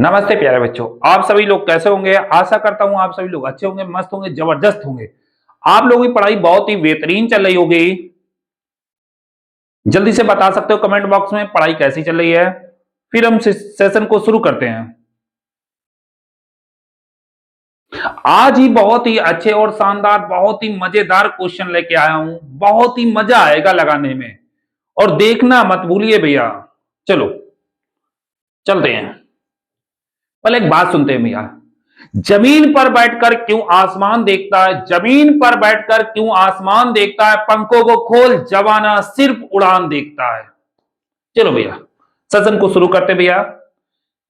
नमस्ते प्यारे बच्चों, आप सभी लोग कैसे होंगे। आशा करता हूं आप सभी लोग अच्छे होंगे, मस्त होंगे, जबरदस्त होंगे। आप लोगों की पढ़ाई बहुत ही बेहतरीन चल रही होगी। जल्दी से बता सकते हो कमेंट बॉक्स में पढ़ाई कैसी चल रही है। फिर हम सेशन को शुरू करते हैं। आज ही बहुत ही अच्छे और शानदार, बहुत ही मजेदार क्वेश्चन लेके आया हूं। बहुत ही मजा आएगा लगाने में, और देखना मत भूलिए भैया। चलो चलते हैं। पहले एक बात सुनते हैं भैया। जमीन पर बैठकर क्यों आसमान देखता है, जमीन पर बैठकर क्यों आसमान देखता है, पंखों को खोल जवाना सिर्फ उड़ान देखता है। चलो भैया सेशन को शुरू करते भैया।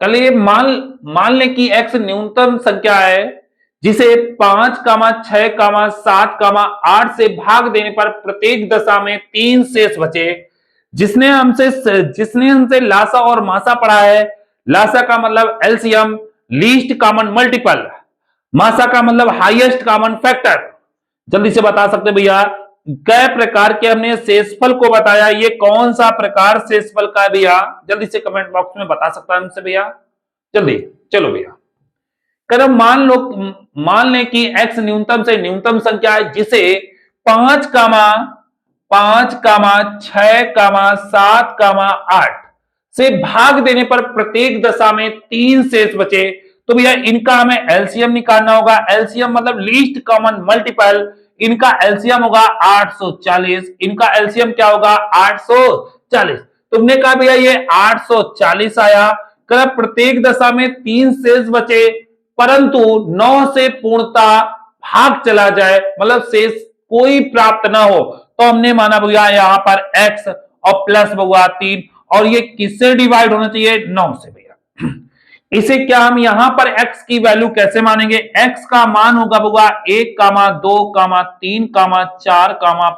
कल ये मान लें कि एक्स न्यूनतम संख्या है, जिसे 5, 6, 7, 8 से भाग देने पर प्रत्येक दशा में 3 शेष बचे। जिसने हमसे लासा और मासा पढ़ा है। लासा का मतलब एलसीएम, लीस्ट कॉमन मल्टीपल, मासा का मतलब हाईएस्ट कॉमन फैक्टर। जल्दी से बता सकते भैया कै प्रकार के हमने शेषफल को बताया, ये कौन सा प्रकार शेषफल का है भैया। जल्दी से कमेंट बॉक्स में बता सकता है हमसे भैया, जल्दी। चलो भैया कदम मान लें कि x न्यूनतम से न्यूनतम संख्या है, जिसे 5, 5, 6, 7, 8 से भाग देने पर प्रत्येक दशा में 3 शेष बचे। तो भैया इनका हमें एलसीएम निकालना होगा। एलसीएम मतलब लीस्ट कॉमन मल्टीपल। इनका एलसीएम होगा 840। इनका एलसीएम क्या होगा 840। तुमने कहा भैया ये 840 आया, कर प्रत्येक दशा में 3 शेष बचे, परंतु 9 से पूर्णता भाग चला जाए, मतलब शेष कोई प्राप्त ना हो, तो हमने माना भैया यहां पर x और प्लस भैया 3, और ये किससे डिवाइड होना चाहिए 9 से भैया। इसे क्या हम यहां पर x की वैल्यू कैसे मानेंगे, x का मान होगा भैया 1, 2, 3, 4,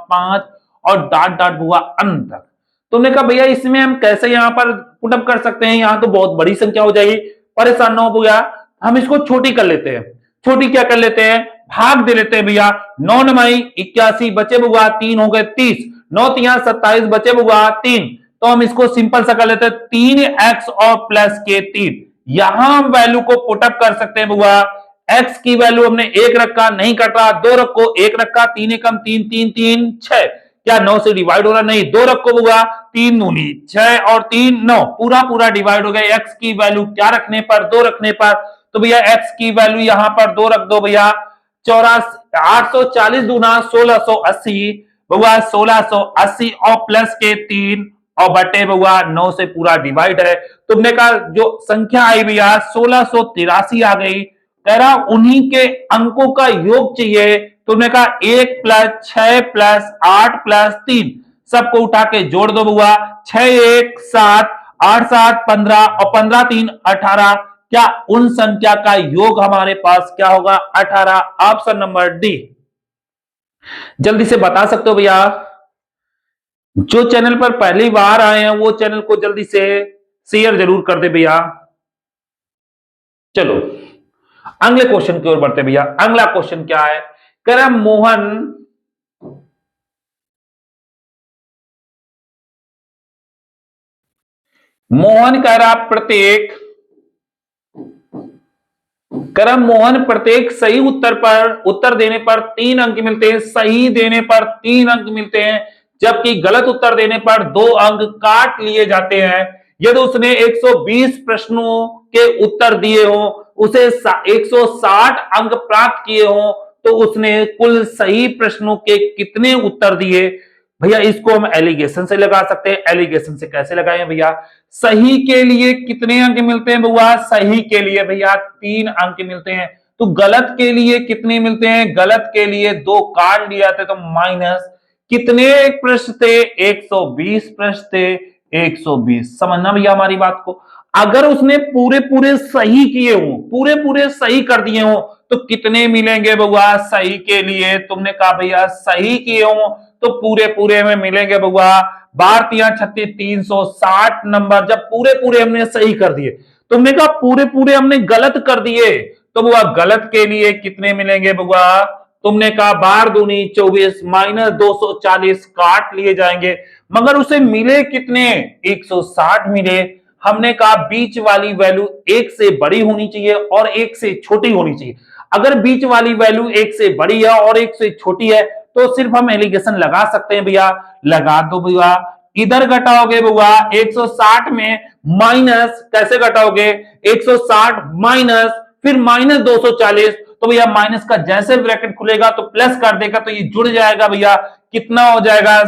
5 और डॉट डॉट भैया अंत तक। तुमने कहा भैया इसमें हम कैसे यहां पर पुटअप कर सकते हैं, यहां तो बहुत बड़ी संख्या हो जाएगी, परेशान ना हो भैया। हम इसको छोटी कर लेते हैं। छोटी क्या कर लेते हैं, भाग दे लेते हैं भैया। 9 9 81 बचे भैया 3 हो गए 30, 9 3 27 बचे भैया 3। तो हम इसको सिंपल सा कर लेते हैं 3x और प्लस के 3। यहां हम वैल्यू को पुटअप कर सकते हैं भैया। x की वैल्यू हमने 1 रखा, नहीं कट रहा, 2 रखो, 1 रखा, 3 एकम 3 3 3 6, क्या 9 से डिवाइड हो रहा, नहीं, 2 रखो भैया, 3 दूनी 6 और 3 9, पूरा पूरा डिवाइड हो गया। x की वैल्यू क्या रखने पर, 2 रखने पर, तो भैया x की वैल्यू यहां पर 2 रख दो भैया। 840 दूना 1680 भैया, 1680 और प्लस के 3 और बटे भैया 9 से पूरा डिवाइड है। तुमने कहा जो संख्या आई भैया 1683 आ गई, कह रहा उन्हीं के अंकों का योग चाहिए। तुमने कहा 1 प्लस 6 प्लस 8 प्लस 3, सबको उठा के जोड़ दो भैया। 6 1 7, 8 7 15 और 15 3 18, क्या उन संख्या का योग हमारे पास क्या होगा 18। Option number D. जल्दी से बता सकते हो भैया। जो चैनल पर पहली बार आए हैं वो चैनल को जल्दी से शेयर जरूर कर दे भैया। चलो अगले क्वेश्चन की ओर बढ़ते भैया। अगला क्वेश्चन क्या है, कह रहा मोहन कह रहा प्रत्येक सही उत्तर देने पर 3 अंक मिलते हैं, सही देने पर 3 अंक मिलते हैं, जबकि गलत उत्तर देने पर 2 अंक काट लिए जाते हैं। यदि उसने 120 प्रश्नों के उत्तर दिए हो, उसे 160 अंक प्राप्त किए हो, तो उसने कुल सही प्रश्नों के कितने उत्तर दिए। भैया इसको हम एलिगेशन से लगा सकते हैं। एलिगेशन से कैसे लगाएं भैया, सही के लिए कितने अंक मिलते हैं भैया, सही के लिए भैया 3 अंक मिलते हैं। तो गलत के लिए कितने मिलते हैं, गलत के लिए 2 काट लिए जाते, तो माइनस। कितने प्रश्न थे 120 प्रश्न थे 120। समझना भैया हमारी बात को। अगर उसने पूरे पूरे सही किए हो, पूरे पूरे सही कर दिए हो, तो कितने मिलेंगे भैया सही के लिए। तुमने कहा भैया सही किए हो तो पूरे पूरे में मिलेंगे भैया 12 36 360 नंबर, जब पूरे पूरे हमने सही कर दिए। तुमने कहा पूरे पूरे हमने गलत कर दिए, तो भैया गलत के लिए कितने मिलेंगे भैया। तुमने कहा 12 दूनी 24 माइनस 240 काट लिए जाएंगे, मगर उसे मिले कितने 160 मिले। हमने कहा बीच वाली वैल्यू एक से बड़ी होनी चाहिए और एक से छोटी होनी चाहिए। अगर बीच वाली वैल्यू एक से बड़ी है और एक से छोटी है तो सिर्फ हम एलिगेशन लगा सकते हैं भैया, लगा दो भैया। इधर घटाओगे भैया 160 में माइनस, कैसे घटाओगे 160 माइनस फिर माइनस 240, तो भैया माइनस का जैसे ब्रैकेट खुलेगा तो प्लस कर देगा तो ये जुड़ जाएगा भैया, कितना हो जाएगा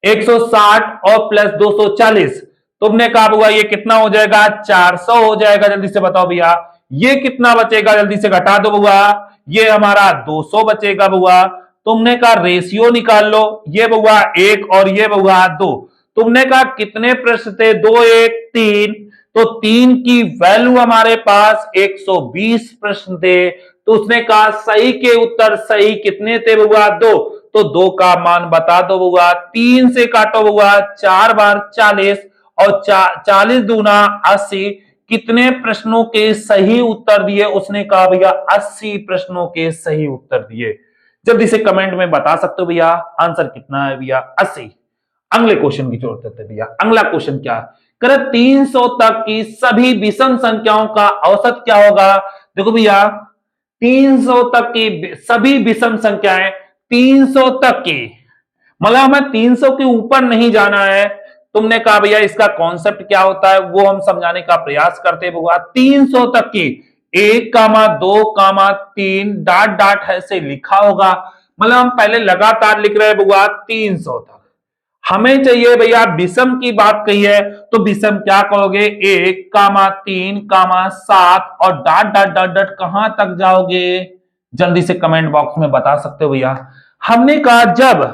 160 और प्लस 240। तुमने कहा हुआ ये कितना हो जाएगा 400 हो जाएगा, जल्दी से बताओ भैया। ये कितना बचेगा, जल्दी से घटा दो बुआ, ये हमारा 200 बचेगा बुआ। तुमने कहा रेशियो निकाल लो, ये बुआ 1 और ये बुआ 2। तुमने कहा कितने प्रश्न थे, 2 1 3, तो 3 की वैल्यू हमारे पास 120 प्रश्न थे। तो उसने कहा सही के उत्तर सही कितने थे बुआ 2, तो 2 का मान बता दो बुआ। 3 से काटो बुआ 4 बार 40 और 40 दूना 80, कितने प्रश्नों के सही उत्तर दिए, उसने कहा भैया 80 प्रश्नों के सही उत्तर दिए। जल्दी से कमेंट में बता सकते हो भैया आंसर कितना है भैया 80। अगले क्वेश्चन की ओर चलते भैया। अगला क्वेश्चन क्या है, कर 300 तक की सभी विषम संख्याओं का औसत क्या होगा। देखो भैया 300 तक की सभी विषम संख्याएं, 300 तक की मतलब हमें 300 के ऊपर नहीं जाना है। तुमने कहा भैया इसका कॉन्सेप्ट क्या होता है वो हम समझाने का प्रयास करते हैं। 300 तक की 1 कामा 2 कामा 3 डॉट डॉट है से लिखा होगा, मतलब हम पहले लगातार लिख रहे हैं बुआ 300 तक। हमें चाहिए भैया विषम की बात कही है तो विषम क्या कहोगे 1 कामा 3 कामा 7 और डॉट डॉट डॉट डॉट कहां तक जाओगे, जल्दी से कमेंट बॉक्स में बता सकते हो भैया। हमने कहा जब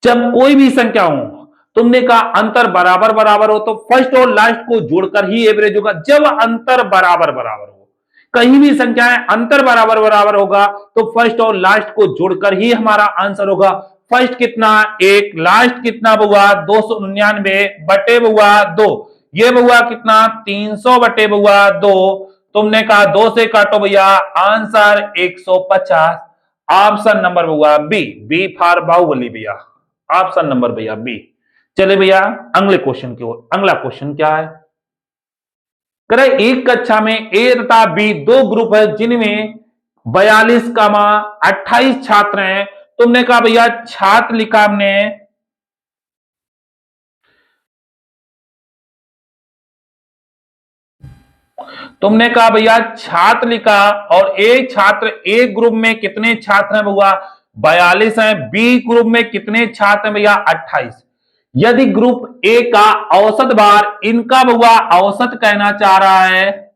जब कोई भी संख्या हो, तुमने कहा अंतर बराबर बराबर हो तो फर्स्ट और लास्ट को जोड़कर ही एवरेज होगा। जब अंतर बराबर बराबर हो, कहीं भी संख्याएं अंतर बराबर बराबर होगा तो फर्स्ट और लास्ट को जोड़कर ही हमारा आंसर होगा। फर्स्ट कितना 1, लास्ट कितना बुआ 299 बटे बुआ 2, ये बुआ कितना 300 बटे बुआ 2। तुमने कहा 2 से काटो भैया आंसर 150। ऑप्शन नंबर बुआ बी, बी फॉर बाहुबली भैया, ऑप्शन नंबर भैया बी। चले भैया अगले क्वेश्चन की ओर। अगला क्वेश्चन क्या है, करे एक कक्षा में ए तथा बी दो ग्रुप है जिनमें 42 कामा 28 छात्र हैं। तुमने कहा भैया छात्र लिखा हमने, तुमने कहा भैया छात्र लिखा और एक छात्र, एक ग्रुप में कितने छात्र हैं भैया 42 हैं, बी ग्रुप में कितने छात्र हैं भैया 28। यदि ग्रुप ए का औसत भार, इनका भैया औसत कहना चाह रहा है,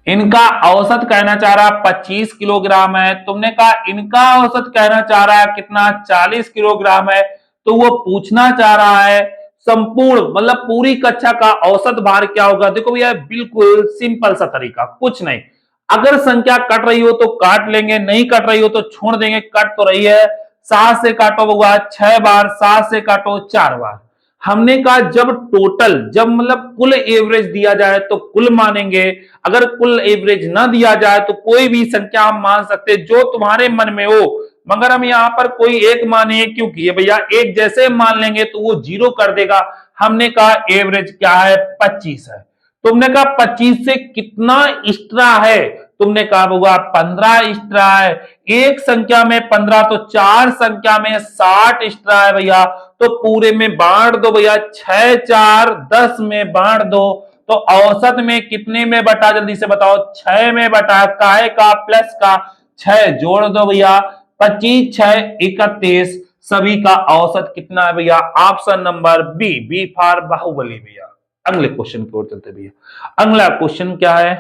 इनका औसत कहना चाह रहा 25 किलोग्राम है। तुमने कहा इनका औसत कहना चाह रहा है कितना 40 किलोग्राम है। तो वो पूछना चाह रहा है संपूर्ण मतलब पूरी कक्षा का औसत भार क्या होगा। देखो भैया बिल्कुल सिंपल सा तरीका, कुछ नहीं, अगर संख्या कट रही हो तो काट लेंगे, नहीं कट रही हो तो छोड़ देंगे। कट तो रही है, 7 से काटो भैया 6 बार, 7 से काटो 4 बार। हमने कहा जब टोटल, जब मतलब कुल एवरेज दिया जाए तो कुल मानेंगे, अगर कुल एवरेज ना दिया जाए तो कोई भी संख्या हम मान सकते जो तुम्हारे मन में हो, मगर हम यहां पर कोई एक माने क्योंकि ये भैया एक जैसे मान लेंगे तो वो 0 कर देगा। हमने कहा एवरेज क्या है 25 है। तुमने कहा 25 से कितना एक्स्ट्रा है, तुमने कहा होगा 15 एक्स्ट्रा है। एक संख्या में 15 तो 4 संख्या में 60 एक्स्ट्रा है भैया। तो पूरे में बांट दो भैया, 6 4 10 में बांट दो तो औसत में कितने में बटा, जल्दी से बताओ 6 में बटा, काय का प्लस का 6 जोड़ दो भैया, 25 6 31, सभी का औसत कितना है भैया option number B, B for Baahubali भैया। अगले क्वेश्चन की ओर चलते भैया। अगला क्वेश्चन क्या है,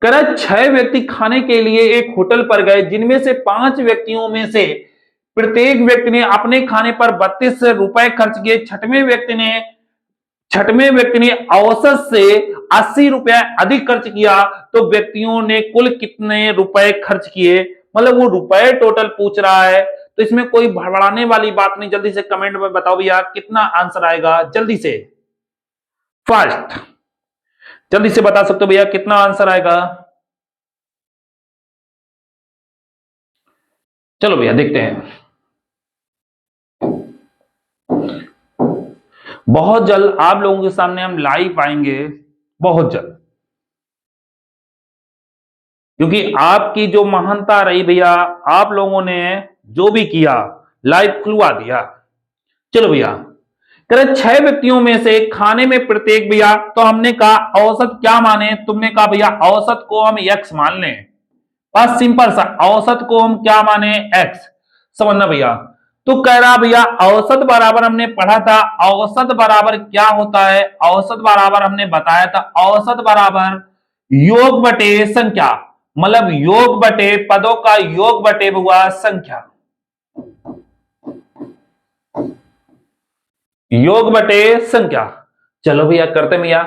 कह 6 व्यक्ति खाने के लिए एक होटल पर गए जिनमें से 5 व्यक्तियों में से प्रत्येक व्यक्ति ने अपने खाने पर 32 रुपए खर्च किए। छठवें व्यक्ति ने औसत से 80 रुपए अधिक खर्च किया, तो व्यक्तियों ने कुल कितने रुपए खर्च किए, मतलब वो रुपए टोटल पूछ रहा है। तो इसमें कोई भड़बड़ाने वाली बात नहीं, जल्दी से कमेंट में बताओ भैया कितना आंसर आएगा, जल्दी से फर्स्ट जल्दी से बता सकते हो भैया कितना आंसर आएगा। चलो भैया देखते हैं। बहुत जल्द आप लोगों के सामने हम लाइव आएंगे, बहुत जल्द, क्योंकि आपकी जो महानता रही भैया, आप लोगों ने जो भी किया लाइव खुलवा दिया। चलो भैया, करें 6 व्यक्तियों में से खाने में प्रत्येक भैया, तो हमने कहा औसत क्या माने, तुमने कहा भैया औसत को हम x मान लें। बस सिंपल सा, औसत को हम क्या माने, x। समझना भैया। तो कह रहा भैया औसत बराबर, हमने पढ़ा था औसत बराबर क्या होता है, औसत बराबर हमने बताया था औसत बराबर योग बटे संख्या, मतलब योग बटे पदों का योग बटे हुआ संख्या, योग बटे संख्या। चलो भैया करते भैया।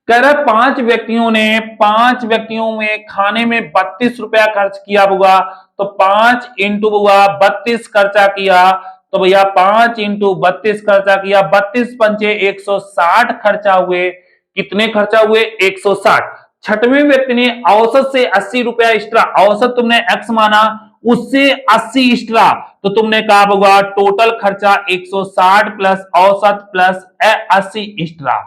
कह रहा 5 व्यक्तियों ने 5 व्यक्तियों में खाने में 32 रुपया खर्च किया हुआ, तो 5 इंटू हुआ 32 खर्चा किया, तो भैया 5 इंटू 32 खर्चा किया, 32 पंचे 160 खर्चा हुए। कितने खर्चा हुए, 160। छठवें व्यक्ति ने औसत से 80 रुपया एक्स्ट्रा, औसत तुमने x माना, उससे 80 एक्स्ट्रा, तो तुमने कहा होगा टोटल खर्चा 160 प्लस औसत प्लस 80 एक्स्ट्रा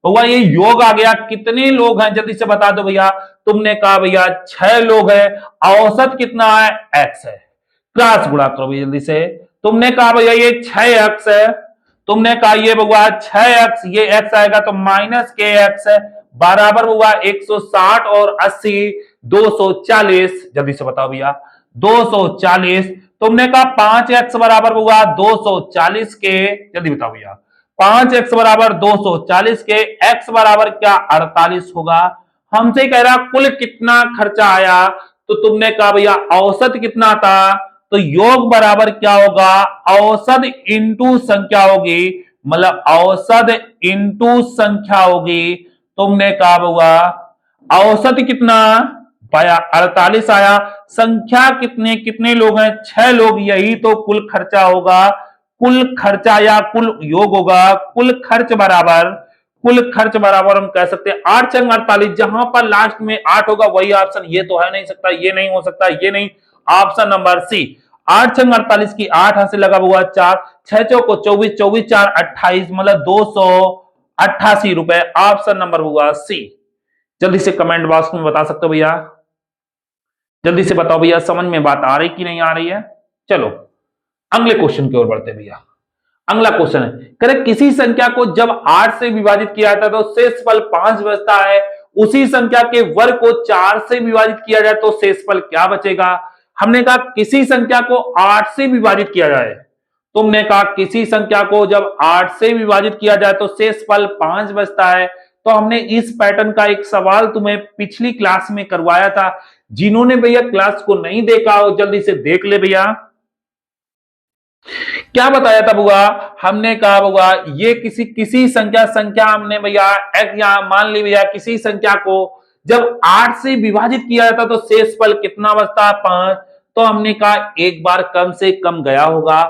होगा। ये योग आ गया। कितने लोग हैं जल्दी से बता दो भैया। तुमने कहा भैया 6 लोग हैं, औसत कितना है, x है। क्रॉस गुणा करो भैया जल्दी से। तुमने कहा भैया ये 6x है, तुमने कहा ये बगुआ 6x, ये x आएगा तो माइनस के x है, बराबर हुआ 160 और 80 240। जल्दी से बताओ भैया 240। तुमने कहा 5x बराबर हुआ 240 के, जल्दी बताओ भैया 5x बराबर 240 के, x बराबर क्या 48 होगा। हमसे कह रहा कुल कितना खर्चा आया, तो तुमने कहा भैया औसत कितना था, तो योग बराबर क्या होगा, औसत इंटू संख्या होगी, मतलब औसत इंटू संख्या होगी। तुमने कहा होगा औसत कितना पाया, 48 आया। संख्या कितने कितने लोग हैं, 6 लोग, यही तो कुल खर्चा होगा। कुल खर्चा या कुल योग होगा, कुल खर्च बराबर, कुल खर्च बराबर हम कह सकते हैं 8 छंग 48, जहां पर लास्ट में 8 होगा वही ऑप्शन, ये तो है नहीं सकता, ये नहीं हो सकता, ये नहीं, ऑप्शन नंबर सी। 8 छंग 48 की 8 हाथ से लगा हुआ 4, 6 चौको 24, 24 4 28, मतलब 288 रुपए, ऑप्शन नंबर हुआ सी। जल्दी से कमेंट बॉक्स में बता सकते हो भैया, जल्दी से बताओ भैया समझ में बात आ रही कि नहीं आ रही है। चलो अगले क्वेश्चन की ओर बढ़ते भैया। अगला क्वेश्चन है, करें किसी संख्या को जब 8 से विभाजित किया जाता है तो शेषफल 5 बचता है, उसी संख्या के वर्ग को 4 से विभाजित किया जाए तो शेषफल क्या बचेगा। हमने कहा किसी संख्या को 8 से विभाजित किया जाए, तुमने कहा किसी संख्या को जब 8 से विभाजित किया जाए तो शेषफल 5 बचता है। तो हमने इस पैटर्न का एक सवाल तुम्हें पिछली क्लास में करवाया था, जिन्होंने भैया क्लास को नहीं देखा हो जल्दी से देख ले भैया। क्या बताया था बुआ, हमने कहा बुआ ये किसी किसी संख्या हमने भैया एक यहां मान ली भैया, किसी संख्या को जब 8 से विभाजित किया जाता तो शेषफल कितना बचता, 5। तो हमने कहा एक बार कम से कम गया होगा,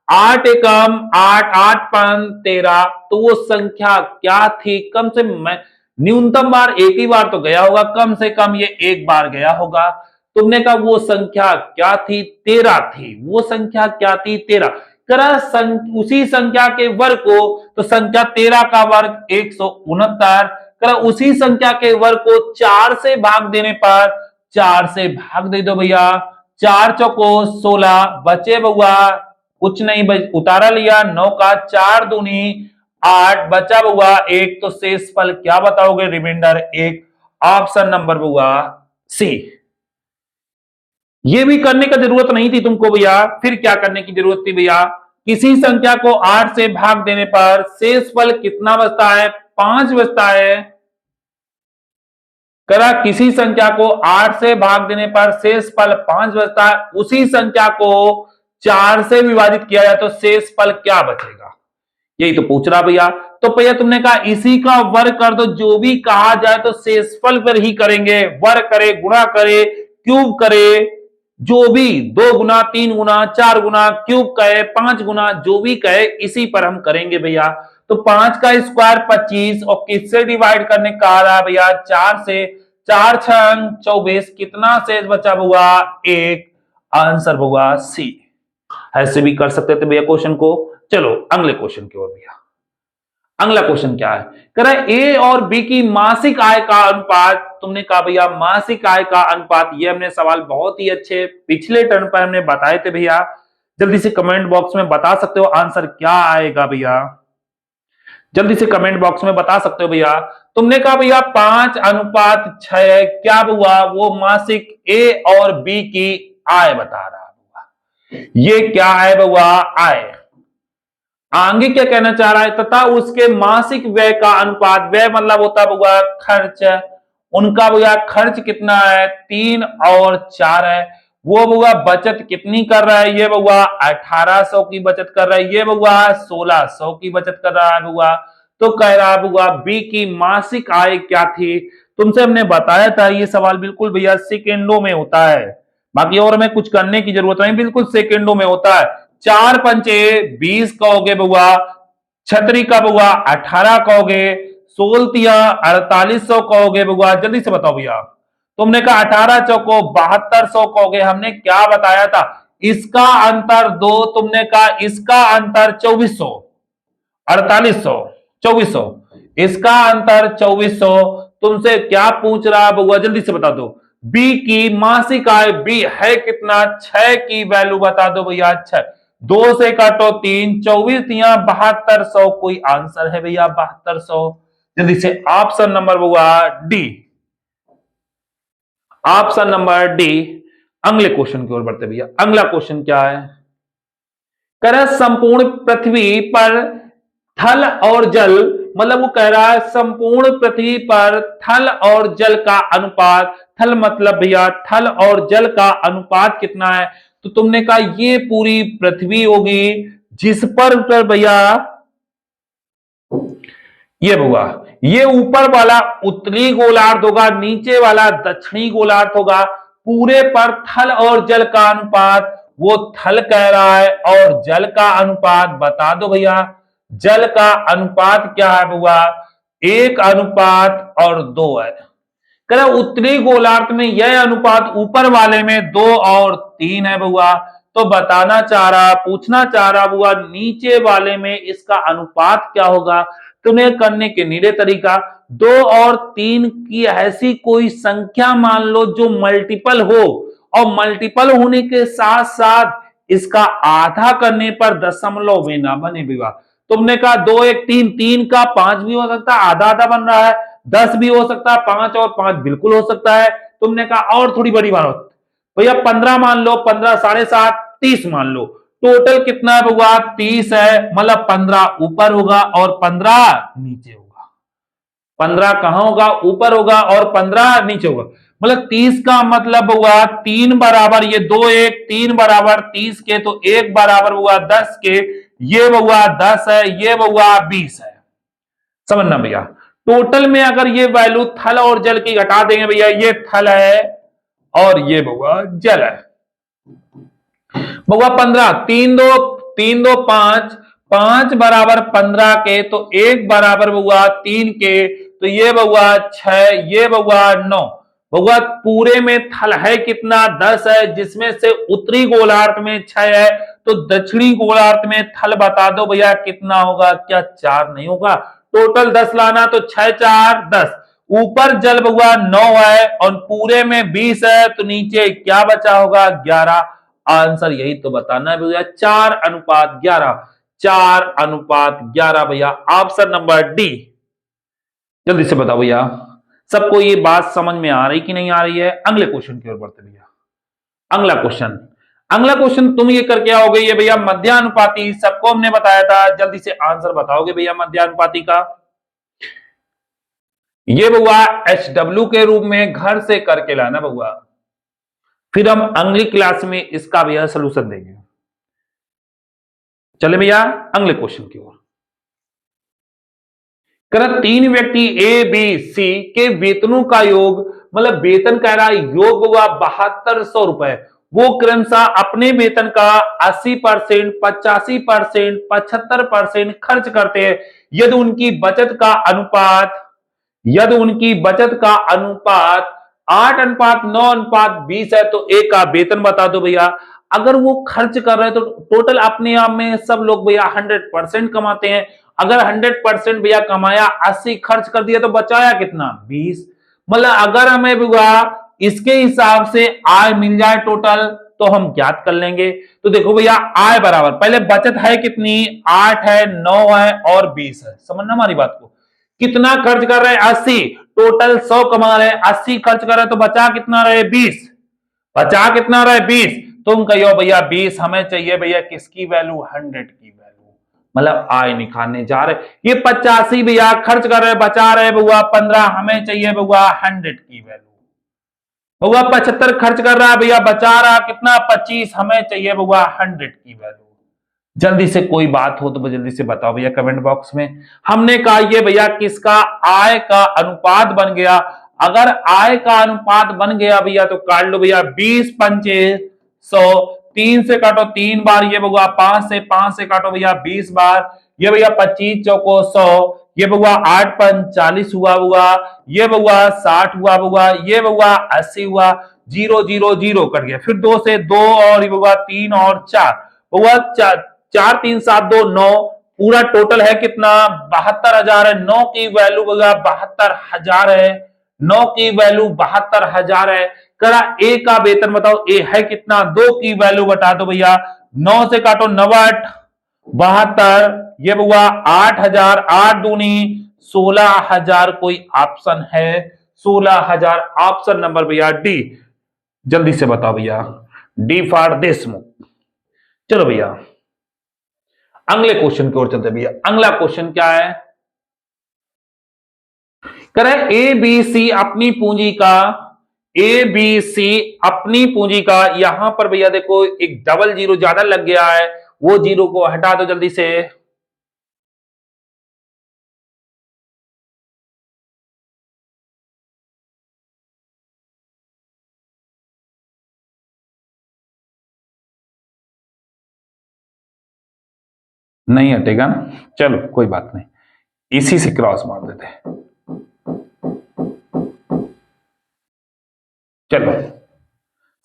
8 एकम 8, 8 5 13, तो वो संख्या क्या थी, कम से न्यूनतम बार एक ही बार तो गया होगा, कम से कम ये एक बार गया होगा। तुमने कहा वो संख्या क्या थी, 13 थी। वो संख्या क्या थी, 13। करा उसी संख्या के वर्ग को, तो संख्या 13 का वर्ग 169, करा उसी संख्या के वर्ग को 4 से भाग देने पर, 4 से भाग दे दो भैया, 4 चौको 16, बचे बउआ कुछ नहीं, उतारा लिया, 9 का 4 दूनी 8, बचा बउआ 1, तो शेषफल क्या बताओगे, रिमाइंडर 1, ऑप्शन नंबर बउआ सी। ये भी करने का जरूरत नहीं थी तुमको भैया, फिर क्या करने की जरूरत थी भैया, किसी संख्या को 8 से भाग देने पर शेषफल कितना बचता है, 5 बचता है। करा किसी संख्या को 8 से भाग देने पर शेषफल 5 बचता है, उसी संख्या को 4 से विभाजित किया जाए तो शेषफल क्या बचेगा, यही तो पूछ रहा भैया। तो भैया तुमने कहा इसी का वर्ग कर दो, जो भी कहा जाए तो शेषफल पर ही करेंगे, वर्ग करे, गुणा करे, क्यूब करे, जो भी 2 गुना 3 गुना 4 गुना, क्यूब कहे, 5 गुना, जो भी कहे इसी पर हम करेंगे भैया। तो 5 का स्क्वायर 25, और किससे डिवाइड करने कहा रहा भैया, 4 से, 4 छंग 24, कितना शेष बचा हुआ, 1, आंसर होगा सी। ऐसे भी कर सकते थे भैया क्वेश्चन को। चलो अगले क्वेश्चन की ओर भैया। अगला क्वेश्चन क्या है, कह रहा है ए और बी की मासिक आय का अनुपात। तुमने कहा भैया मासिक आय का अनुपात, ये हमने सवाल बहुत ही अच्छे पिछले टर्न पर हमने बताए थे भैया। जल्दी से कमेंट बॉक्स में बता सकते हो आंसर क्या आएगा भैया, जल्दी से कमेंट बॉक्स में बता सकते हो भैया। तुमने कहा भैया 5:6 क्या हुआ, वो मासिक ए और बी की आय बता रहा हुआ। ये क्या है हुआ, आय। आगे क्या कहना चाह रहा है, तथा उसके मासिक व्यय का अनुपात, व्यय मतलब होता हुआ खर्च, उनका भैया खर्च कितना है 3 और 4 है। वो बउआ बचत कितनी कर रहा है, ये बउआ 1800 की बचत कर रहा है, ये बउआ 1600 की बचत कर रहा है बउआ। तो कह रहा है बउआ बी की मासिक आय क्या थी। तुमसे हमने बताया था ये सवाल बिल्कुल भैया सेकेंडों में होता है, बाकी और हमें कुछ करने की जरूरत नहीं, बिल्कुल सेकेंडों में होता है। 4×5 20 कहोगे बउआ, छतरी का बउआ 18 कहोगे, 16×3 4800 कहोगे बउआ। जल्दी से बताओ भैया, तुमने कहा 18 चौको 7200 कहोगे, हमने क्या बताया था, इसका अंतर 2, तुमने कहा इसका अंतर 2400, 4800 2400, इसका अंतर 2400। तुमसे क्या पूछ रहा है बउआ, जल्दी से बता दो। बी की मासिक आय, बी है कितना 6 की वैल्यू बता दो भैया, 6, 2 से काटो 3, 24×3 7200, कोई आंसर है भैया 7200। जल्दी से ऑप्शन नंबर बउआ डी, ऑप्शन नंबर डी। अगले क्वेश्चन की ओर बढ़ते भैया। अगला क्वेश्चन क्या है, कह संपूर्ण पृथ्वी पर थल और जल, मतलब वो कह रहा है संपूर्ण पृथ्वी पर थल और जल का अनुपात, थल मतलब भैया थल और जल का अनुपात कितना है। तो तुमने कहा ये पूरी पृथ्वी होगी जिस पर भैया ये होगा, ये ऊपर वाला उत्तरी गोलार्ध होगा, नीचे वाला दक्षिणी गोलार्ध होगा। पूरे पर थल और जल का अनुपात, वो थल कह रहा है और जल का अनुपात बता दो भैया। जल का अनुपात क्या है बुआ, 1:2 है। कह उत्तरी गोलार्ध में यह अनुपात ऊपर वाले में 2 और 3 है बुआ। तो बताना चाह रहा, पूछना चाह रहा बुआ नीचे वाले में इसका अनुपात क्या होगा। तुम्हें करने के निरे तरीका, 2 और 3 की ऐसी कोई संख्या मान लो जो मल्टीपल हो, और मल्टीपल होने के साथ साथ इसका आधा करने पर दशमलव में ना बने विवाह। तुमने कहा 2 1 3, 3 का 5 भी हो सकता है, आधा आधा बन रहा है, 10 भी हो सकता है, 5 और 5 बिल्कुल हो सकता है। तुमने कहा और थोड़ी बड़ी बात भैया 15 मान लो, 15 7.5 30 मान लो, टोटल कितना है भगवा 30 है, मतलब 15 ऊपर होगा और 15 नीचे होगा। 15 कहां होगा, ऊपर होगा और 15 नीचे होगा। मतलब 30 का मतलब हुआ 3 बराबर, ये 2 1 3 बराबर 30 के, तो 1 बराबर हुआ 10 के, ये हुआ 10 है, ये हुआ 20 है। समझना भैया, टोटल में अगर ये वैल्यू थल और जल की घटा देंगे भैया, ये थल है और ये हुआ जल है। बउआ 15, 3 2 5, 5 बराबर 15 के, तो 1 बराबर बउआ 3 के, तो ये बउआ 6, ये बउआ 9। बउआ पूरे में थल है कितना 10 है, जिसमें से उत्तरी गोलार्ध में 6 है, तो दक्षिणी गोलार्ध में थल बता दो भैया कितना होगा, क्या 4 नहीं होगा। टोटल 10 लाना, तो 6 4 10, ऊपर जल बउआ 9 है और पूरे में 20 है, तो नीचे क्या बचा होगा 11। आंसर यही तो बताना है भैया, 4:11, 4:11 भैया, ऑप्शन नंबर डी। जल्दी से बताओ भैया, सबको ये बात समझ में आ रही कि नहीं आ रही है। अगले क्वेश्चन की ओर बढ़ते भैया। अगला क्वेश्चन, अगला क्वेश्चन तुम ये करके आओगे, ये भैया मध्यानुपाती, सबको हमने बताया था। जल्दी से आंसर बताओगे भैया मध्यानुपाती का। ये बउआ HW के रूप में घर से करके लाना बउआ, फिर हम अगली क्लास में इसका भैया सोल्यूशन देंगे। चले भैया अगले क्वेश्चन की ओर। कर 3 व्यक्ति ए बी सी के वेतनों का योग, मतलब वेतन कह रहा है योग हुआ 7200 रुपए, वो क्रमशः अपने वेतन का 80%, 85%, 75% खर्च करते हैं। यदि उनकी बचत का अनुपात, यदि उनकी बचत का अनुपात 8:9:20 है, तो ए का वेतन बता दो भैया। अगर वो खर्च कर रहे हैं तो टोटल अपने आप में सब लोग भैया 100% कमाते हैं। अगर 100% भैया कमाया, 80 खर्च कर दिया तो बचाया कितना, 20। मतलब अगर हमें भैया इसके हिसाब से आय मिल जाए टोटल तो हम ज्ञात कर लेंगे। तो देखो भैया आय बराबर, पहले बचत है कितनी, 8 है, 9 है और 20 है। समझना हमारी बात को। कितना खर्च कर रहे हैं, 80, टोटल 100 कमा रहे हैं, 80 खर्च कर रहे हैं तो बचा कितना रहे, 20। बचा कितना रहे, 20। तुम कहो भैया 20 हमें चाहिए भैया किसकी वैल्यू, 100 की वैल्यू, मतलब आय निकालने जा रहे। ये 85 भैया खर्च कर रहे, बचा रहे भैया 15, हमें चाहिए भैया 100 की वैल्यू। भैया 75 खर्च कर रहा है भैया, बचा रहा कितना, 25, हमें चाहिए भैया 100 की वैल्यू। जल्दी से कोई बात हो तो जल्दी से बताओ भैया कमेंट बॉक्स में। हमने कहा ये भैया किसका, आय का अनुपात बन गया। अगर आय का अनुपात बन गया भैया तो काट लो भैया, 20 पंचे 100, 3 से काटो 3 बार, ये भैया 5 से काटो भैया 20 बार, ये भैया 25 चौको 100, ये भैया 8 पंच 40 हुआ, ये भैया 60 हुआ, ये भैया 80 हुआ, 0 0 0 कट गया। फिर 2 से 2 और ये भैया 3 और 4 भैया 4 3 7 2 9, पूरा टोटल है कितना, 72,000 है। 9 की वैल्यू भैया 72,000 है, 9 की वैल्यू 72,000 है। करा ए का वेतन बताओ, ए है कितना, 2 की वैल्यू बता दो भैया, 9 से काटो 9 72, ये भैया 8,000, 8 दूनी 16,000, कोई ऑप्शन है 16,000, ऑप्शन नंबर भैया डी। जल्दी से बताओ भैया, डी फॉर देशमुख। चलो भैया अगले क्वेश्चन की ओर चलते भैया। अगला क्वेश्चन क्या है, करें ए बी सी अपनी पूंजी का, ए बी सी अपनी पूंजी का, यहां पर भैया देखो एक डबल जीरो ज्यादा लग गया है, वो जीरो को हटा दो जल्दी से। नहीं हटेगा ना, चलो कोई बात नहीं, इसी से क्रॉस मार देते हैं। चलो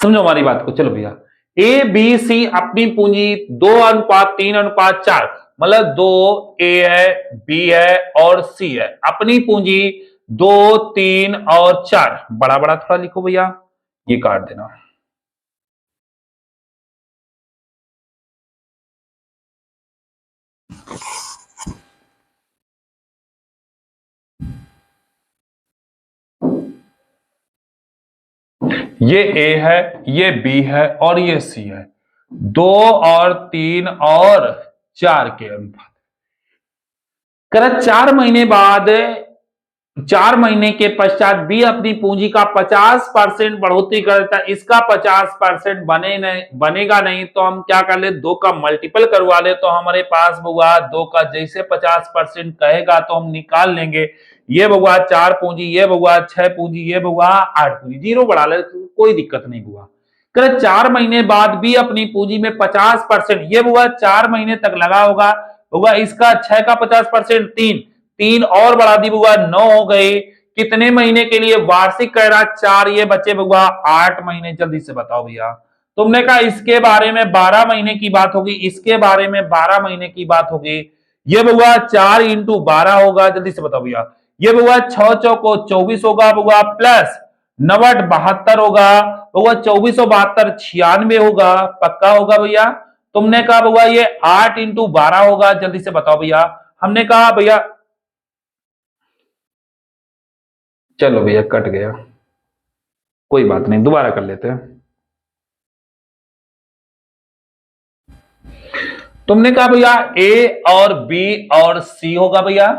समझो हमारी बात को। चलो भैया ए बी सी अपनी पूंजी 2:3:4, मतलब 2 ए है, बी है और सी है, अपनी पूंजी 2 3 और 4, बड़ा बड़ा थोड़ा लिखो भैया, ये काट देना। ये ए है, ये बी है और ये सी है, 2 और 3 और 4 के अनुपात। करा 4 महीने बाद, 4 महीने के पश्चात बी अपनी पूंजी का 50% बढ़ोतरी करता है, इसका 50% बनेगा नहीं तो हम क्या कर ले, 2 का मल्टीपल करवा ले तो हमारे पास बउआ 2 का जैसे 50% कहेगा तो हम निकाल लेंगे। ये बउआ 4 पूंजी, ये बउआ 6 पूंजी, ये बउआ 8 पूंजी, जीरो बढ़ा ले कोई दिक्कत नहीं हुआ। कर 4 महीने बाद भी अपनी पूंजी में 50%, ये बउआ 4 महीने तक लगा होगा बउआ, इसका 6 का 50% 3, 3 और बढ़ा दी बुआ 9 हो गए। कितने महीने के लिए, वार्षिक कह रहा 4, ये बचे बुआ 8 महीने। जल्दी से बताओ भैया, तुमने कहा इसके बारे में 12 महीने की बात होगी, इसके बारे में 12 महीने की बात होगी। ये बुआ 4 इंटू 12 होगा, जल्दी से बताओ भैया। ये बुआ 6 चौको 24 होगा बुआ, प्लस 9 72 होगा बुआ, 24 72 96 होगा, पक्का होगा भैया। तुमने कहा बुआ ये 8 इंटू 12 होगा, जल्दी से बताओ भैया। हमने कहा भैया, चलो भैया कट गया, कोई बात नहीं, दोबारा कर लेते हैं। तुमने कहा भैया ए और बी और सी होगा भैया,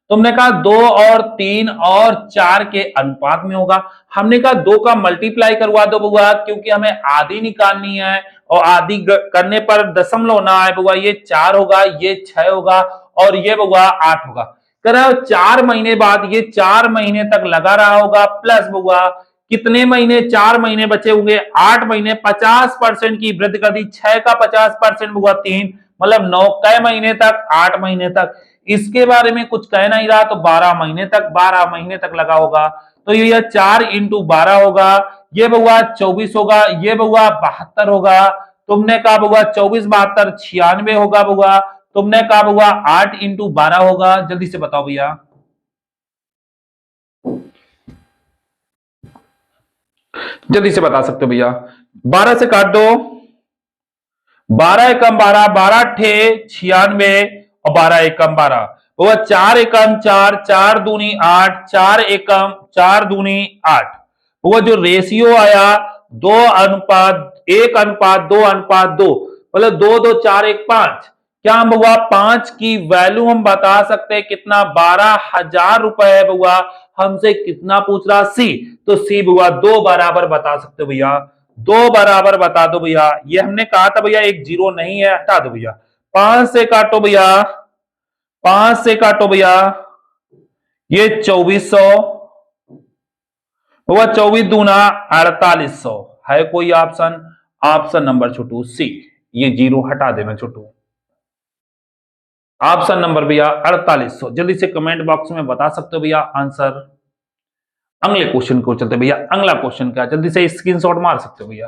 तुमने कहा 2 और 3 और 4 के अनुपात में होगा। हमने कहा 2 का मल्टीप्लाई करवा दो बुआ, क्योंकि हमें आधी निकालनी है और आधी करने पर दशमलव ना आए बुआ, ये 4 होगा, ये 6 होगा और ये बुआ 8 होगा। कह 4 महीने बाद ये 4 महीने तक लगा रहा होगा, प्लस बुआ कितने महीने, 4 महीने बचे होंगे, 8 महीने, 50% की वृद्धि कर दी, 6 का 50% हुआ 3, मतलब 9 कै महीने तक, 8 महीने तक। इसके बारे में कुछ कह नहीं रहा तो 12 महीने तक, 12 महीने तक लगा होगा। तो ये 4 इंटू 12 होगा, ये बउआ 24 होगा, ये बउआ 72 होगा, तुमने कहा होगा 24 72 96 होगा होगा, तुमने कहा होगा 8 इंटू 12 होगा। जल्दी से बताओ भैया, जल्दी से बता सकते हो भैया। 12 से काट दो, 12 एकम 12, 12 ठे 96 और 12 एकम 12, वो 4 एकम 4, 4 दूनी 8, 4 एकम 4 दूनी 8। वो जो रेशियो आया 2:1:2:2, मतलब 2 2 4 1 5। क्या हम हुआ 5 की वैल्यू हम बता सकते हैं कितना? 12,000 रुपए है बुआ। हमसे कितना पूछ रहा? सी। तो सी बुआ 2 बराबर बता सकते हो भैया, 2 बराबर बता दो भैया। ये हमने कहा था भैया एक जीरो नहीं है, हटा दो भैया। 5 से काटो भैया, 5 से काटो भैया, ये 2400 हुआ, 24 दूना 4800। है कोई ऑप्शन? ऑप्शन नंबर छोटू सी। ये जीरो हटा देना छोटू। ऑप्शन नंबर भैया 4800। जल्दी से कमेंट बॉक्स में बता सकते हो भैया आंसर। अगले क्वेश्चन को चलते भैया। अगला क्वेश्चन क्या? जल्दी से स्क्रीनशॉट मार सकते हो भैया।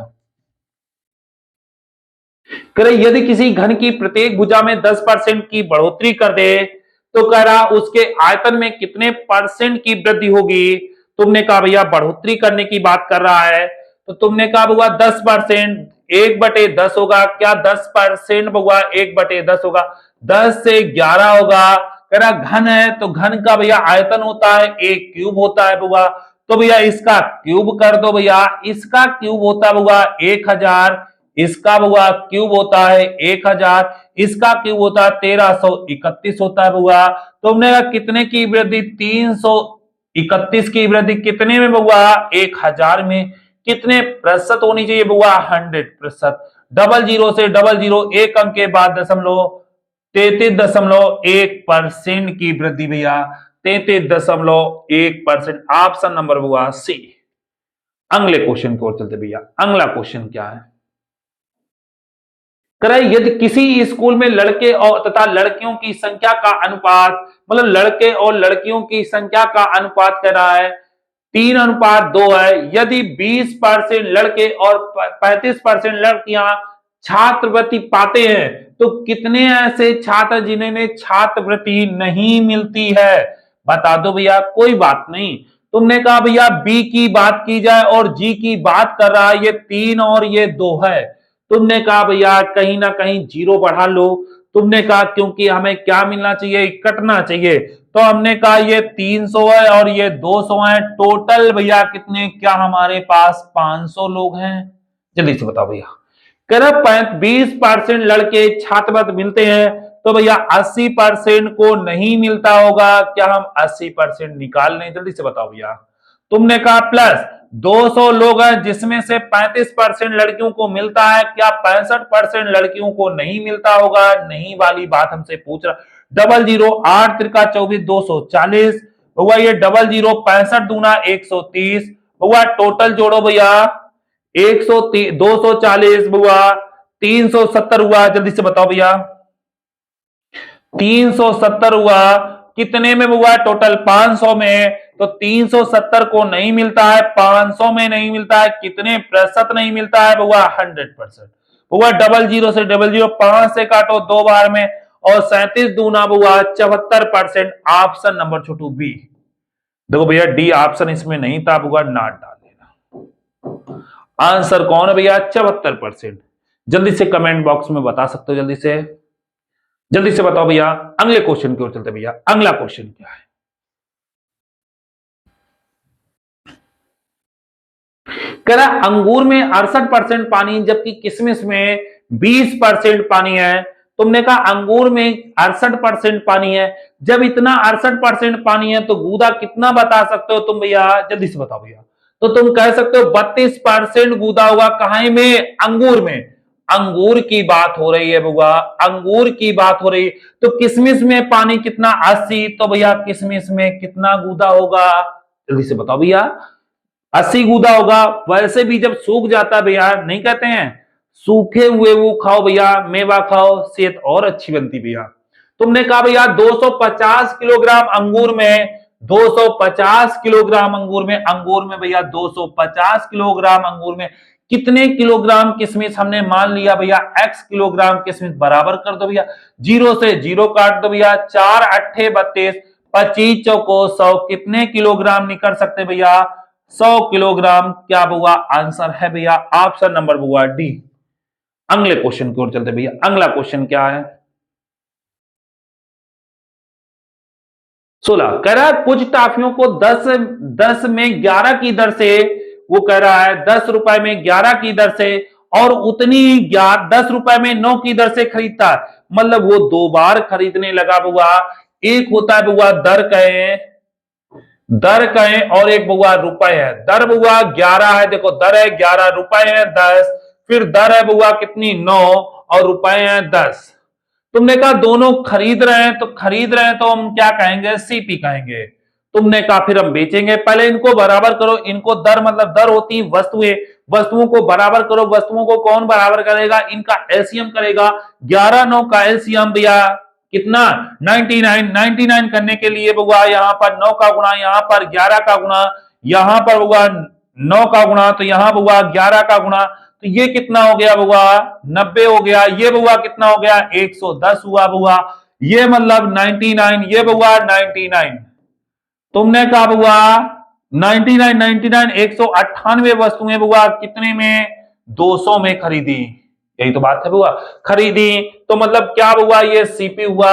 करे यदि किसी घन की प्रत्येक भुजा में 10% की बढ़ोतरी कर दे तो कह रहा उसके आयतन में कितने परसेंट की वृद्धि होगी? तुमने कहा भैया बढ़ोतरी करने की बात कर रहा है, तो तुमने कहा होगा 10%, 1/10 होगा। क्या 10% होगा 1/10 होगा? 10 से 11 होगा। कह रहा घन है तो घन का भैया आयतन होता है 1 क्यूब होता है बुआ। तो भैया इसका क्यूब कर दो भैया, इसका क्यूब होता है बुआ 1000, इसका बुआ क्यूब होता है 1000, इसका क्यूब होता है 1331 होता है बुआ। तो हमने कहा कितने की वृद्धि? 331 की वृद्धि कितने में बुआ? 1000 में। कितने प्रतिशत होनी चाहिए बुआ? 100%। 00 से 00 एक अंक के बाद दशमलव, 33.1% की वृद्धि भैया, 33.1%। ऑप्शन नंबर बुआ सी। अगले क्वेश्चन की ओर चलते भैया। अगला क्वेश्चन क्या है? कराए यदि किसी स्कूल में लड़के और तथा लड़कियों की संख्या का अनुपात, मतलब लड़के और लड़कियों की संख्या का अनुपात कह रहा है 3:2 है। यदि 20% लड़के और 35% लड़कियां छात्रवृत्ति पाते हैं तो कितने ऐसे छात्र जिन्हें छात्रवृत्ति नहीं मिलती है? बता दो भैया। कोई बात नहीं, तुमने कहा भैया बी की बात की जाए और जी की बात कर रहा है, ये 3 और ये 2 है। तुमने कहा भैया कहीं ना कहीं जीरो बढ़ा लो। तुमने कहा क्योंकि हमें क्या मिलना चाहिए? कटना चाहिए। तो हमने कहा ये 300 है और ये 200 है। टोटल भैया कितने? क्या हमारे पास 500 लोग हैं? जल्दी से बताओ भैया। कह रहा 20% लड़के छात्रवृत्ति मिलते हैं तो भैया 80% को नहीं मिलता होगा। क्या हम 80% निकाल लें? जल्दी से बताओ भैया। तुमने कहा प्लस 200 लोग हैं जिसमें से 35% लड़कियों को मिलता है। क्या 65% लड़कियों को नहीं मिलता होगा? नहीं वाली बात हमसे पूछ रहा। 00 8 त्रिका 24 240 हुआ, ये 00 65 दूना 130 हुआ। टोटल जोड़ो भैया 130 240 हुआ 370 हुआ। जल्दी से बताओ भैया 370 हुआ कितने में हुआ? टोटल 500 में। तो 370 को नहीं मिलता है, 500 में नहीं मिलता है, कितने प्रतिशत नहीं मिलता है बुआ? 100%। बुआ 00 से 00 5 से काटो 2 बार में और 37 दूना बुआ 74%। ऑप्शन नंबर छोटू बी। देखो भैया डी ऑप्शन इसमें नहीं था बुआ, ना डाल देना। आंसर कौन है भैया? 74%। जल्दी से कमेंट बॉक्स में बता सकते हो। जल्दी से बताओ भैया। अगले क्वेश्चन की ओर चलते भैया। अगला क्वेश्चन क्या है? कह रहा अंगूर में 68% पानी जबकि किशमिश में 20% पानी है। तुमने कहा अंगूर में 68% पानी है, जब इतना 68% पानी है तो गूदा कितना बता सकते हो तुम भैया? जल्दी से बताओ भैया। तो तुम कह सकते हो 32% गूदा होगा। कहां में? अंगूर में। अंगूर की बात हो रही है बुआ, अंगूर की बात हो रही है। तो किशमिश में पानी कितना? 80। तो भैया किशमिश में कितना गूदा होगा? जल्दी से बताओ भैया। 80 गूदा होगा। वैसे भी जब सूख जाता है भैया, नहीं कहते हैं सूखे हुए वो खाओ भैया, मेवा खाओ, सेहत और अच्छी बनती भैया। तुमने कहा भैया 250 किलोग्राम अंगूर में, 250 किलोग्राम अंगूर में भैया 250 किलोग्राम अंगूर में कितने किलोग्राम किशमिश हमने मान लिया भैया x किलोग्राम किशमिश, बराबर कर दो भैया, जीरो से जीरो काट दो भैया, 4 अट्ठे 32, 25 चौको 100, कितने किलोग्राम निकल सकते भैया 100 किलोग्राम। क्या होगा आंसर है भैया ऑप्शन नंबर होगा डी। अगले क्वेश्चन की ओर चलते भैया। अगला क्वेश्चन क्या है 16, कह रहा है कुछ टाफियों को 10 में 11 की दर से, वो कह रहा है 10 रुपए में 11 की दर से और उतनी 10 रुपए में 9 की दर से खरीदता है, मतलब वो 2 बार खरीदने लगा बुआ। एक होता है बुआ दर कहें और एक बुआ रुपए है। दर बुआ 11 है, देखो दर है 11, रुपए है 10, फिर दर है बुआ कितनी 9 और रुपए है 10। तुमने कहा दोनों खरीद रहे हैं, तो खरीद रहे हैं तो हम क्या कहेंगे सीपी कहेंगे। तुमने कहा फिर हम बेचेंगे, पहले इनको बराबर करो, इनको दर मतलब दर होती वस्तुएं, वस्तुओं को बराबर करो, वस्तुओं को कौन बराबर करेगा इनका एलसीएम करेगा। 11 9 का एलसीएम भैया कितना 99, 99 करने के लिए बुआ यहां पर 9 का गुणा, यहां पर 11 का गुणा, यहां पर बुआ 9 का गुणा, तो यहां बुआ 11 का गुणा, तो ये कितना हो गया बुआ 90 हो गया। ये बुआ कितना हो गया 110 हुआ बुआ, ये मतलब 99, ये बुआ 99। तुमने कहा बुआ 99 99 198 वस्तुएं बुआ कितने में 200 में खरीदी, यही तो बात है बुआ, खरीदी तो मतलब क्या हुआ ये सीपी हुआ।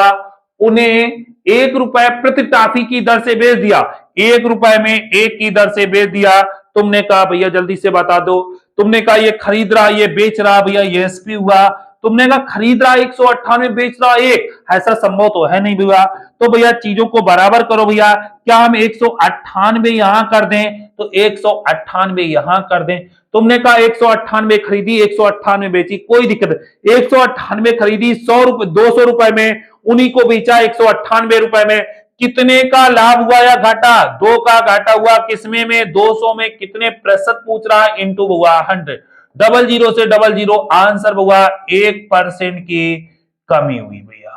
उन्हें 1 रुपए प्रति टाफी की दर से बेच दिया, 1 रुपए में 1 की दर से बेच दिया। तुमने कहा भैया जल्दी से बता दो, तुमने कहा ये खरीद रहा ये बेच रहा, भैया ये एसपी हुआ। तुमने कहा खरीद रहा 198 बेच रहा 1, ऐसा संभव तो है नहीं भैया। तो भैया चीजों को बराबर करो भैया, क्या हम 198 यहां कर दें तो 198 यहां कर दें। तुमने कहा 198 खरीदी 198 बेची, कोई दिक्कत, 198 खरीदी 100 रुपए 200 रुपए में, उन्हीं को बेचा 198 रुपए में। कितने का लाभ हुआ या घाटा 2 का घाटा हुआ, किसमें में 200 में कितने प्रतिशत पूछ रहा है इंटू हुआ 100, 00 से 00 आंसर हुआ 1% की कमी हुई भैया,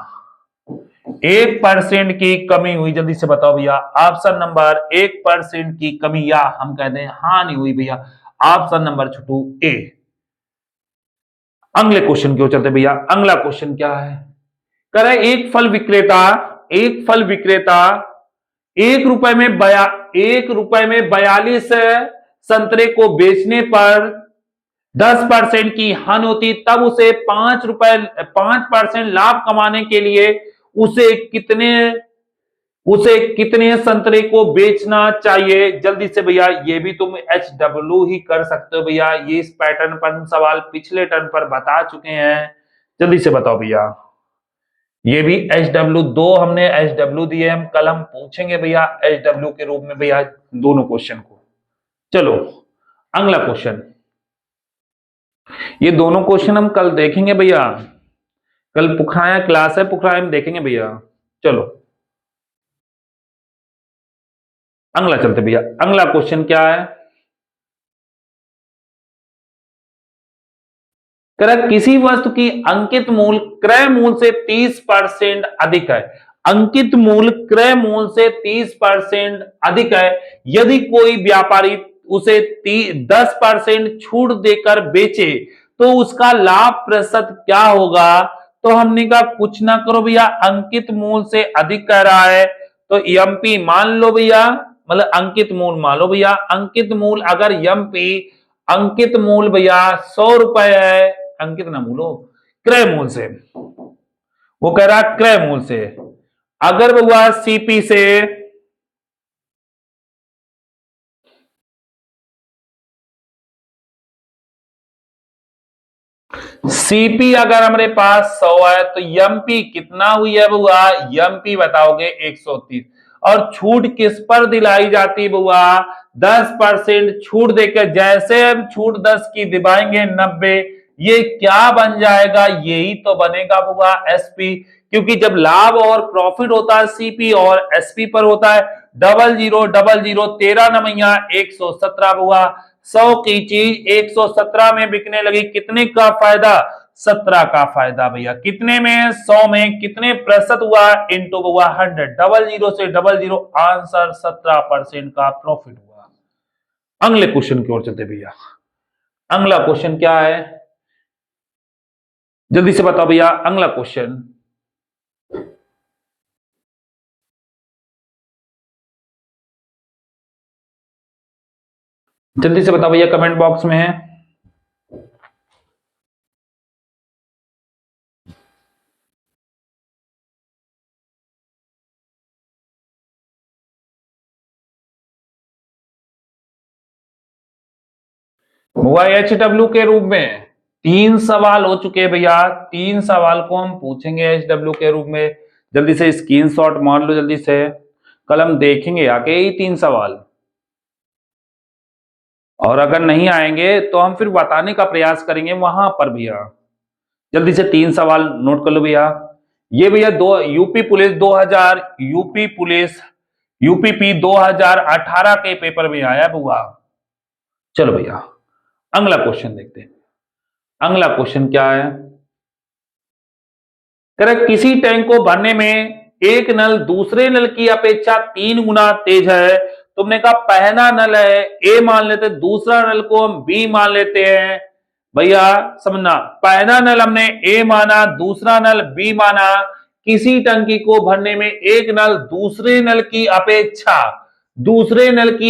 1% की कमी हुई। जल्दी से बताओ भैया ऑप्शन नंबर 1% की कमी, या हम कहते हैं हानि हुई भैया, ऑप्शन नंबर छुटू ए। अगले क्वेश्चन की ओर चलते भैया। अगला क्वेश्चन क्या है, कह रहा है एक फल विक्रेता 1 रुपए में 42 संतरे को बेचने पर 10% की हानि होती, तब उसे 5% लाभ कमाने के लिए उसे कितने संतरे को बेचना चाहिए। जल्दी से भैया ये भी तुम HW ही कर सकते हो भैया, ये इस पैटर्न पर सवाल पिछले टर्न पर बता चुके हैं। जल्दी से बताओ भैया, ये भी HW2 हमने HW दिए, हम कल हम पूछेंगे भैया HW के रूप में भैया दोनों क्वेश्चन को। चलो अगला क्वेश्चन, ये दोनों क्वेश्चन हम कल देखेंगे भैया, कल पुखराया क्लास है, पुखराया में देखेंगे भैया। चलो अगला चलते भैया। अगला क्वेश्चन क्या है, किसी वस्तु की अंकित मूल्य क्रय मूल्य से 30% अधिक है, अंकित मूल्य क्रय मूल्य से 30% अधिक है, यदि कोई व्यापारी उसे 10% छूट देकर बेचे तो उसका लाभ प्रतिशत क्या होगा। तो हमने कहा कुछ ना करो भैया, अंकित मूल्य से अधिक कह रहा है तो एमपी मान लो भैया, मतलब अंकित मूल्य मान लो भैया। अंकित मूल्य अगर एमपी अंकित मूल्य भैया 100 रुपए है, अंकित ना मूल्य क्रय मूल्य से, वो कह रहा क्रय मूल्य से, अगर भैया सीपी से सीपी अगर हमारे पास 100 है तो एमपी कितना हुई है बुआ, एमपी बताओगे 130। और छूट किस पर दिलाई जाती है बुआ, 10% छूट देकर, जैसे हम छूट 10 की दिवाएंगे 90, ये क्या बन जाएगा, यही तो बनेगा बुआ एसपी, क्योंकि जब लाभ और प्रॉफिट होता है सीपी और एसपी पर होता है 0000, 13 नमैया 117 बुआ, 100 की चीज 117 में बिकने लगी, कितने का फायदा 17 का फायदा भैया, कितने में 100 में कितने प्रतिशत हुआ इंटू हुआ 100, 00 से 00 आंसर 17% का प्रॉफिट हुआ। अगले क्वेश्चन की ओर चलते भैया। अगला क्वेश्चन क्या है, जल्दी से बताओ भैया अगला क्वेश्चन। जल्दी से बताओ भैया कमेंट बॉक्स में है। हुआ HW के रूप में 3 सवाल हो चुके हैं भैया, 3 सवाल को हम पूछेंगे HW के रूप में। जल्दी से स्क्रीनशॉट मार लो जल्दी से, कल हम देखेंगे आके ही 3 सवाल, और अगर नहीं आएंगे तो हम फिर बताने का प्रयास करेंगे वहां पर भैया। जल्दी से 3 सवाल नोट कर लो भैया। ये भैया दो UP police 2000 UP police UPP 2018 के पेपर में आया बुआ। चलो भैया अगला क्वेश्चन देखते हैं। अगला क्वेश्चन क्या है, करेक्ट, किसी टैंक को भरने में एक नल दूसरे नल की अपेक्षा 3 गुना तेज है। तुमने कहा पहला नल है ए मान लेते, दूसरा नल को हम बी मान लेते हैं। भैया समझना, पहला नल हमने ए माना, दूसरा नल बी माना। किसी टंकी को भरने में एक नल दूसरे नल की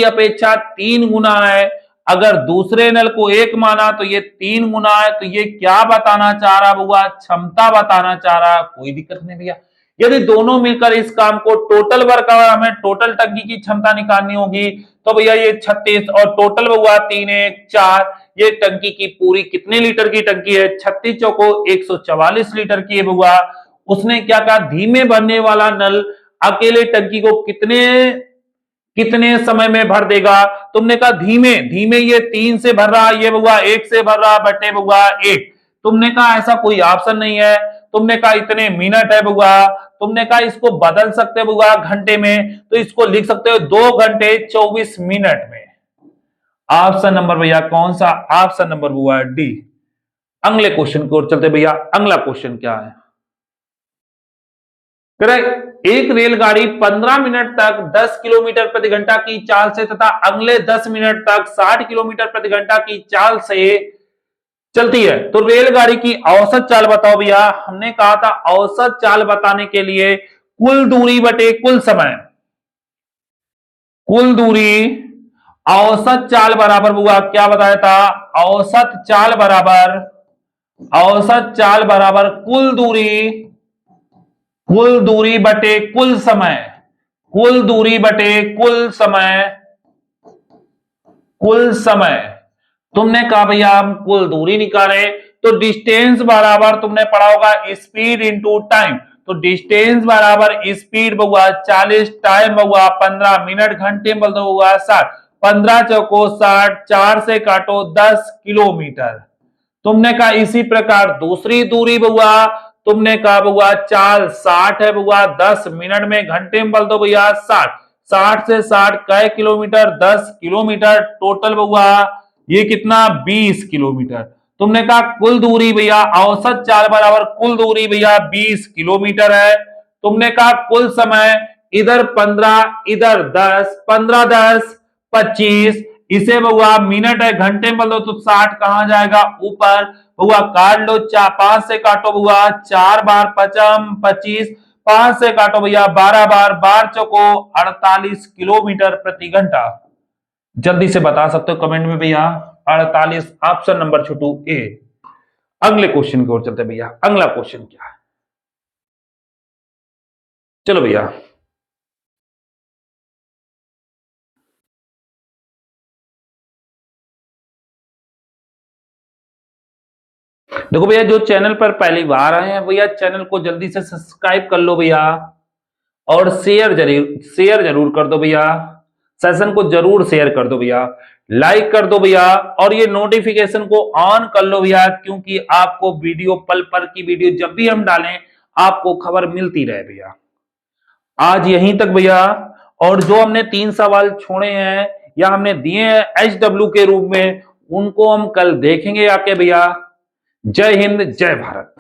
अपेक्षा 3 गुना है। अगर दूसरे नल को 1 माना तो ये 3 गुना है, तो ये क्या बताना चाह रहा हुआ, क्षमता बताना चाह रहा। कोई दिक्कत नहीं भैया, यदि दोनों मिलकर इस काम को टोटल वर्क आवर, हमें टोटल टंकी की क्षमता निकालनी होगी, तो भैया ये 36 और टोटल हुआ 3 1 4। ये टंकी की पूरी कितने लीटर की टंकी है, 36 चौको 144 लीटर की है बुआ। उसने क्या कहा, धीमे भरने वाला नल अकेले टंकी को कितने समय में भर देगा। तुमने कहा धीमे धीमे, ये 3 से भर रहा, ये बुआ 1 से भर रहा, बटे बुआ 1। तुमने कहा ऐसा कोई ऑप्शन नहीं है। तुमने कहा इतने मिनट है बुआ। तुमने कहा इसको बदल सकते बुआ घंटे में, तो इसको लिख सकते हो 2 घंटे 24 मिनट में। ऑप्शन नंबर भैया कौन सा, ऑप्शन नंबर हुआ डी। अगले क्वेश्चन की ओर चलते भैया। अगला क्वेश्चन क्या है, करेक्ट, एक रेलगाड़ी 15 मिनट तक 10 किलोमीटर प्रति घंटा की चाल से तथा अगले 10 मिनट तक 60 किलोमीटर प्रति घंटा की चाल से चलती है, तो रेलगाड़ी की औसत चाल बताओ भैया। हमने कहा था औसत चाल बताने के लिए कुल दूरी बटे कुल समय, कुल दूरी औसत चाल बराबर हुआ, क्या बताया था, औसत चाल बराबर कुल दूरी बटे कुल समय, कुल दूरी बटे कुल समय। तुमने कहा भैया हम कुल दूरी निकाले, तो डिस्टेंस बराबर तुमने पढ़ा होगा स्पीड इंटू टाइम। तो डिस्टेंस बराबर स्पीड बहुआ 40, टाइम बहुआ 15 मिनट, घंटे में बदल हुआ 60, 15 चौको 60, 4 से काटो 10 किलोमीटर। तुमने कहा इसी प्रकार दूसरी दूरी बहुआ, तुमने कहा बहुआ चाल 60 है बहुआ, 10 मिनट में, घंटे में बदल दो भैया 60, 60 से 60 कै किलोमीटर, 10 किलोमीटर, टोटल बहुआ ये कितना 20 किलोमीटर। तुमने कहा कुल दूरी भैया, औसत चाल बराबर कुल दूरी भैया 20 किलोमीटर है। तुमने कहा कुल समय, इधर 15 इधर 10, 15 10 25, इसे बउआ मिनट है, घंटे में बदलो तो 60 कहां जाएगा ऊपर, बउआ काट लो, 5 से काटो बउआ 4 बार 5 25, 5 से काटो भैया 12 बार, 12 चौको 48 किलोमीटर प्रति घंटा। जल्दी से बता सकते हो कमेंट में भैया 48, ऑप्शन नंबर छोटू ए। अगले क्वेश्चन की ओर चलते भैया। अगला क्वेश्चन क्या है, चलो भैया देखो भैया, जो चैनल पर पहली बार आए हैं भैया चैनल को जल्दी से सब्सक्राइब कर लो भैया, और शेयर जरूर कर दो भैया, सेशन को जरूर शेयर कर दो भैया, लाइक कर दो भैया, और ये नोटिफिकेशन को ऑन कर लो भैया, क्योंकि आपको वीडियो पल पल की वीडियो जब भी हम डालें आपको खबर मिलती रहे भैया। आज यहीं तक भैया, और जो हमने 3 सवाल छोड़े हैं या हमने दिए हैं HW के रूप में, उनको हम कल देखेंगे आके भैया। जय हिंद जय भारत।